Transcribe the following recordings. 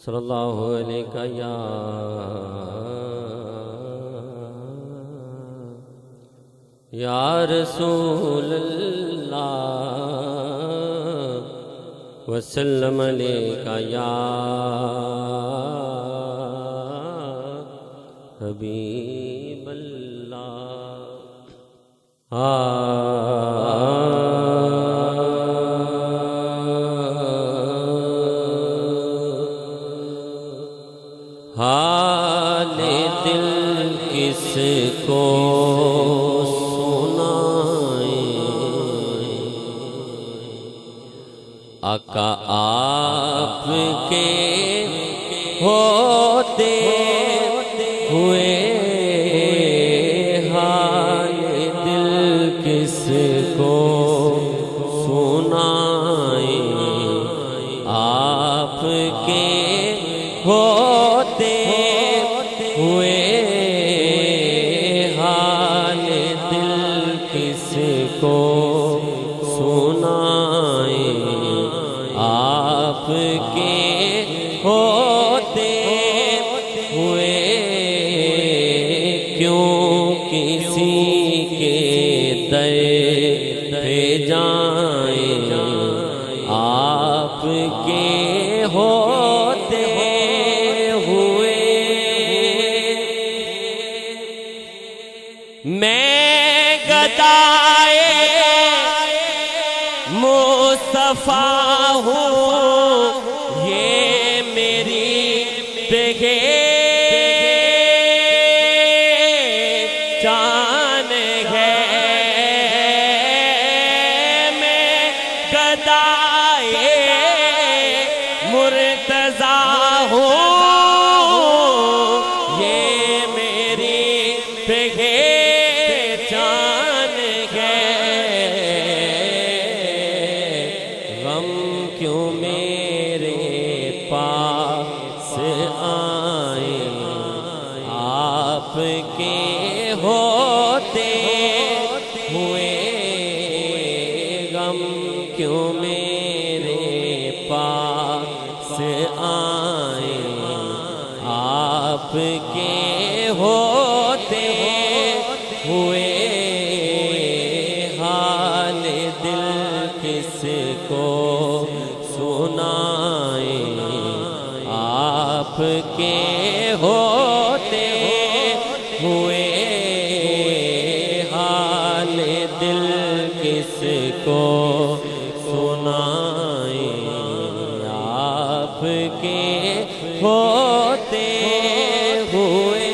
صلی اللہ علیہ یا رسول اللہ وسلم علیکہ یا حبیب حال دل کس کو سنائیں آقا آپ کے ہوتے ہوئے حال دل کس کو سنائیں آپ کے ہوتے ہوئے حال دل کس کو سنائیں آپ کے ہوتے ہوئے کیوں کسی کے در پہ جائیں آپ کے ہوتے ہوئے میں گدائے مصطفیٰ ہوں یہ میری پہچان ہے میں گدائے مرتضیٰ ہوں یہ میری پہچان ہے غم کیوں میرے پاس آئے آپ کے ہوتے ہوئے غم کیوں میرے پاس آئے آپ کے ہوتے ہوئے حال دل کس کو سنائیں آپ کے ہوتے ہوئے حال دل کس کو سنائیں آپ کے ہوتے ہوئے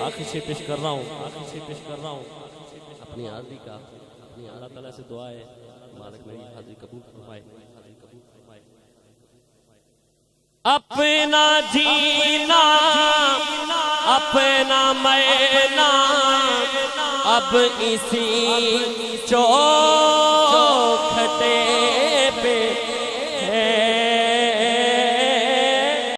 آخر سے پیش کر رہا ہوں اپنی حاضری کا اللہ تعالیٰ سے دعا ہے مالک میری حاضری قبول فرمائے اپنا جینا اپنا مرنا اب اسی چور